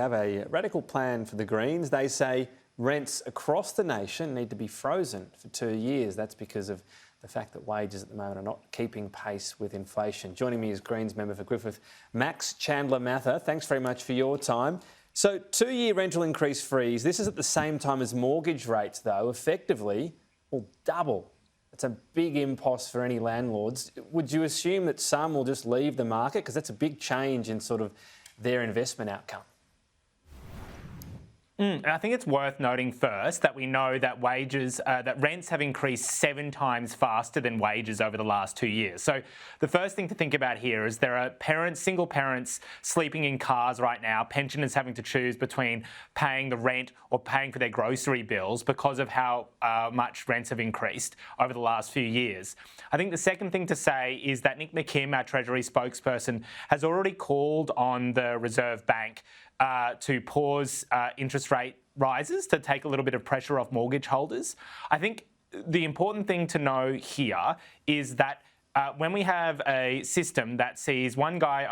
Have a radical plan for the Greens. They say rents across the nation need to be frozen for 2 years. That's because of the fact that wages at the moment are not keeping pace with inflation. Joining me is Greens member for Griffith, Max Chandler-Mather. Thanks very much for your time. So 2-year rental increase freeze. This is at the same time as mortgage rates, though, effectively will double. It's a big impost for any landlords. Would you assume that some will just leave the market? Because that's a big change in sort of their investment outcome. And I think it's worth noting first that we know that that rents have increased 7 times faster than wages over the last 2 years. So the first thing to think about here is there are single parents sleeping in cars right now, pensioners having to choose between paying the rent or paying for their grocery bills because of how much rents have increased over the last few years. I think the second thing to say is that Nick McKim, our Treasury spokesperson, has already called on the Reserve Bank to pause interest rate rises to take a little bit of pressure off mortgage holders. I think the important thing to know here is that when we have a system that sees one guy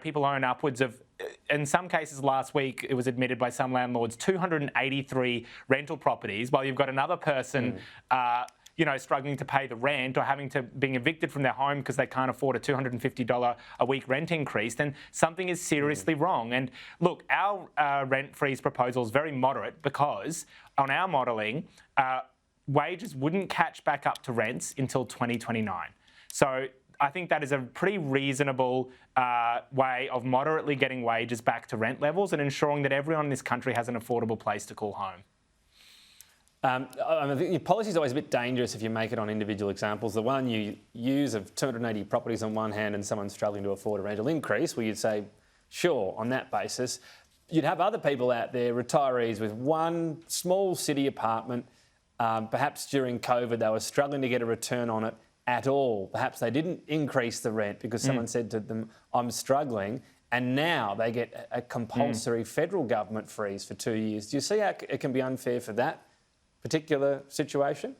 people own upwards of, in some cases last week, it was admitted by some landlords, 283 rental properties, while you've got another person struggling to pay the rent or being evicted from their home because they can't afford a $250 a week rent increase, then something is seriously wrong. And look, our rent freeze proposal is very moderate because on our modelling, wages wouldn't catch back up to rents until 2029. So I think that is a pretty reasonable way of moderately getting wages back to rent levels and ensuring that everyone in this country has an affordable place to call home. I think your policy is always a bit dangerous if you make it on individual examples. The one you use of 280 properties on one hand and someone struggling to afford a rental increase, where you'd say, sure, on that basis. You'd have other people out there, retirees with one small city apartment. Perhaps during COVID they were struggling to get a return on it at all. Perhaps they didn't increase the rent because someone said to them, I'm struggling. And now they get a compulsory federal government freeze for 2 years. Do you see how it can be unfair for that particular situation?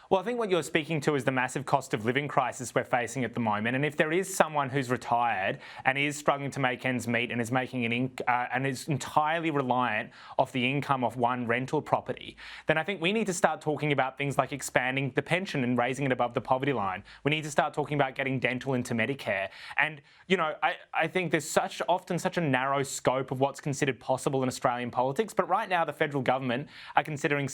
Well, I think what you're speaking to is the massive cost of living crisis we're facing at the moment. And if there is someone who's retired and is struggling to make ends meet and is making and is entirely reliant off the income of one rental property, then I think we need to start talking about things like expanding the pension and raising it above the poverty line. We need to start talking about getting dental into Medicare. And, I think there's often such a narrow scope of what's considered possible in Australian politics. But right now, the federal government are considering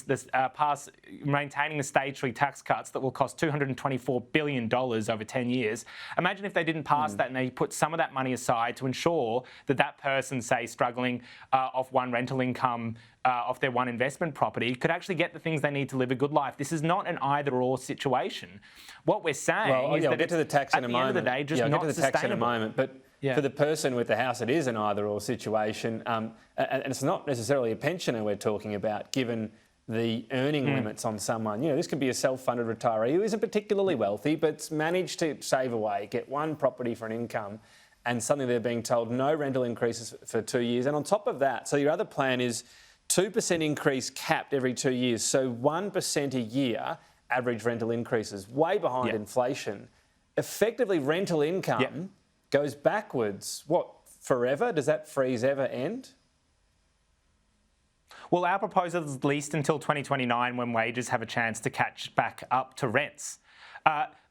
maintaining the stage 3 tax cuts that will cost $224 billion over 10 years. Imagine if they didn't pass that and they put some of that money aside to ensure that person, say, struggling off one rental income, off their one investment property, could actually get the things they need to live a good life. This is not an either-or situation. What we're saying is that get to the tax in a moment. At the end of the day, just not get to the sustainable. Tax in a moment. But for the person with the house, it is an either-or situation. And it's not necessarily a pensioner we're talking about, given the earning limits on someone. This can be a self-funded retiree who isn't particularly wealthy but's managed to save away, get one property for an income, and suddenly they're being told no rental increases for 2 years. And on top of that, so your other plan is 2% increase capped every 2 years. So 1% a year average rental increases, way behind inflation. Effectively, rental income goes backwards. What, forever? Does that freeze ever end? Well, our proposal is at least until 2029 when wages have a chance to catch back up to rents.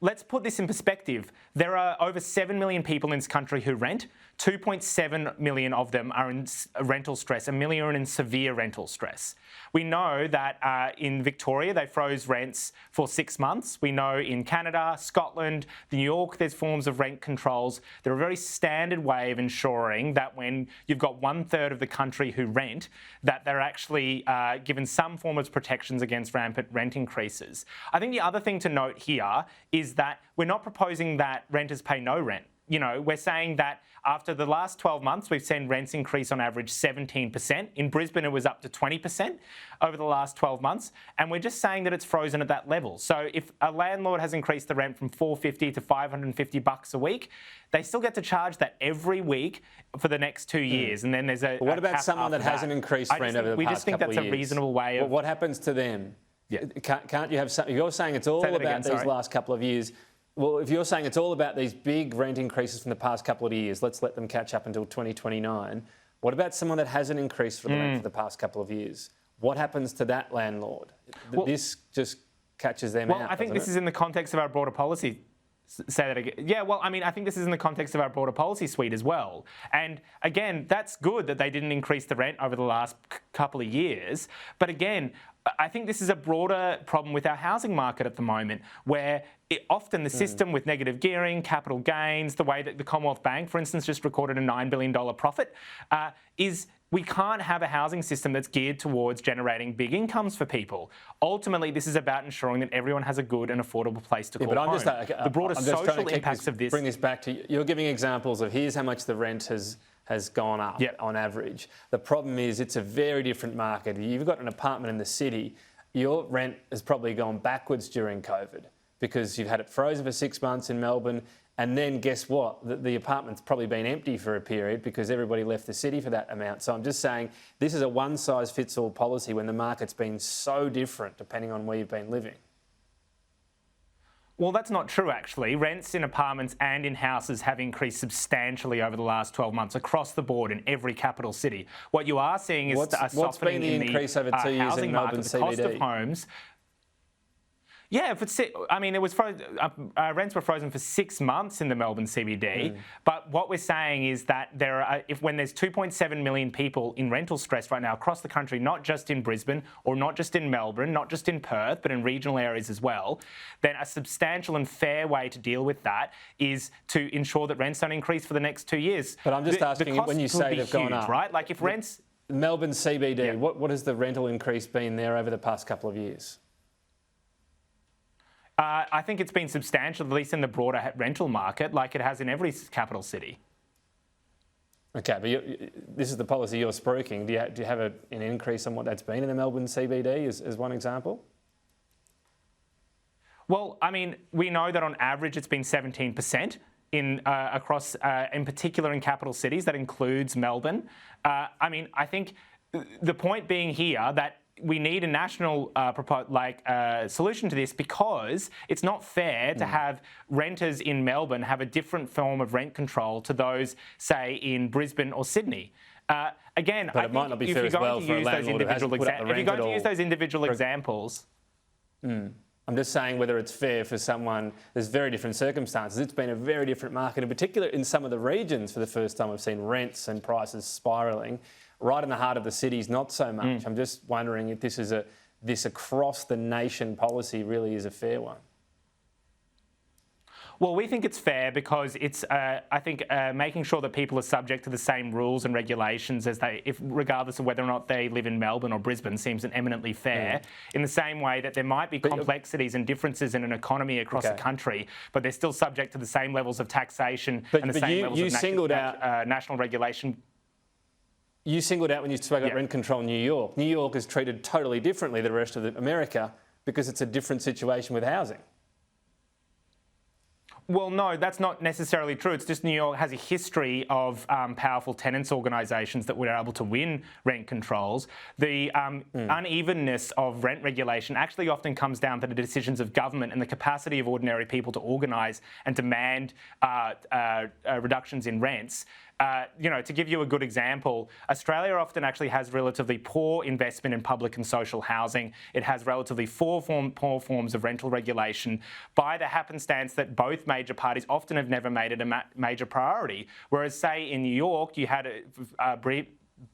Let's put this in perspective. There are over 7 million people in this country who rent. 2.7 million of them are in rental stress. 1 million are in severe rental stress. We know that in Victoria, they froze rents for 6 months. We know in Canada, Scotland, New York, there's forms of rent controls. They're a very standard way of ensuring that when you've got 1/3 of the country who rent, that they're actually given some form of protections against rampant rent increases. I think the other thing to note here is that we're not proposing that renters pay no rent. We're saying that after the last 12 months, we've seen rents increase on average 17%. In Brisbane, it was up to 20% over the last 12 months. And we're just saying that it's frozen at that level. So if a landlord has increased the rent from $450 to $550 a week, they still get to charge that every week for the next 2 years. And then there's a. But what about someone that hasn't increased rent over the past couple of years? We just think that's a reasonable way of. What happens to them? Can't you have some? You're saying it's all about these last couple of years. Well, if you're saying it's all about these big rent increases from the past couple of years, let's let them catch up until 2029. What about someone that hasn't increased for the rent for the past couple of years? What happens to that landlord? Well, this just catches them out. Well, I think this is in the context of our broader policy. Say that again. Yeah, well, I mean, I think this is in the context of our broader policy suite as well. And again, that's good that they didn't increase the rent over the last couple of years. But again, I think this is a broader problem with our housing market at the moment, where often the system with negative gearing, capital gains, the way that the Commonwealth Bank, for instance, just recorded a $9 billion profit, is we can't have a housing system that's geared towards generating big incomes for people. Ultimately, this is about ensuring that everyone has a good and affordable place to call home. The broader social impacts of this. Bring this back to you're giving examples of here's how much the rent has gone up on average. The problem is it's a very different market. You've got an apartment in the city, your rent has probably gone backwards during COVID because you've had it frozen for 6 months in Melbourne. And then guess what? The apartment's probably been empty for a period because everybody left the city for that amount. So I'm just saying this is a one-size-fits-all policy when the market's been so different depending on where you've been living. Well, that's not true, actually. Rents in apartments and in houses have increased substantially over the last 12 months across the board in every capital city. What you are seeing is a softening in the increase over 2 years in Melbourne CBD? The cost of homes. Yeah, I mean, it was rents were frozen for 6 months in the Melbourne CBD. But what we're saying is that when there's 2.7 million people in rental stress right now across the country, not just in Brisbane or not just in Melbourne, not just in Perth, but in regional areas as well, then a substantial and fair way to deal with that is to ensure that rents don't increase for the next 2 years. But I'm just asking, when you say they've gone up, right? Like if rents, Melbourne CBD, what has the rental increase been there over the past couple of years? I think it's been substantial, at least in the broader rental market, like it has in every capital city. Okay, but this is the policy you're spruiking. Do you have an increase on what that's been in the Melbourne CBD as one example? Well, I mean, we know that on average it's been 17% across, in particular in capital cities. That includes Melbourne. I mean, I think the point being here that we need a national solution to this, because it's not fair to have renters in Melbourne have a different form of rent control to those, say, in Brisbane or Sydney. Again, but it might not be fair as well for a landlord who hasn't put up the rent at all. If you're going to use those individual examples. I'm just saying whether it's fair for someone, there's very different circumstances. It's been a very different market, in particular in some of the regions. For the first time, we've seen rents and prices spiralling. Right in the heart of the cities, not so much. I'm just wondering if this across the nation policy really is a fair one. Well, we think it's fair because it's, I think, making sure that people are subject to the same rules and regulations as regardless of whether or not they live in Melbourne or Brisbane, seems eminently fair. In the same way that there might be complexities and differences in an economy across the country, but they're still subject to the same levels of taxation and the same levels of national regulation. You singled out when you spoke about rent control in New York. New York is treated totally differently than the rest of America because it's a different situation with housing. Well, no, that's not necessarily true. It's just New York has a history of powerful tenants organisations that were able to win rent controls. The unevenness of rent regulation actually often comes down to the decisions of government and the capacity of ordinary people to organise and demand reductions in rents. To give you a good example, Australia often actually has relatively poor investment in public and social housing. It has relatively poor forms of rental regulation by the happenstance that both major parties often have never made it a major priority. Whereas, say, in New York, you had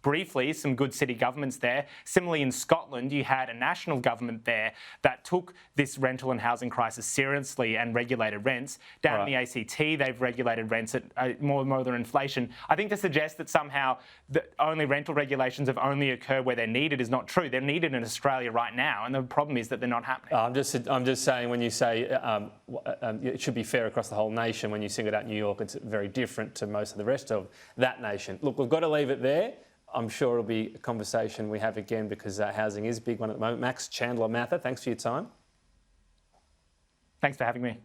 briefly some good city governments there. Similarly, in Scotland, you had a national government there that took this rental and housing crisis seriously and regulated rents. Down in the ACT, they've regulated rents at more than inflation. I think to suggest that somehow only rental regulations have only occurred where they're needed is not true. They're needed in Australia right now, and the problem is that they're not happening. I'm just saying when you say it should be fair across the whole nation, when you single out New York, it's very different to most of the rest of that nation. Look, we've got to leave it there. I'm sure it'll be a conversation we have again because housing is a big one at the moment. Max, Chandler-Mather, thanks for your time. Thanks for having me.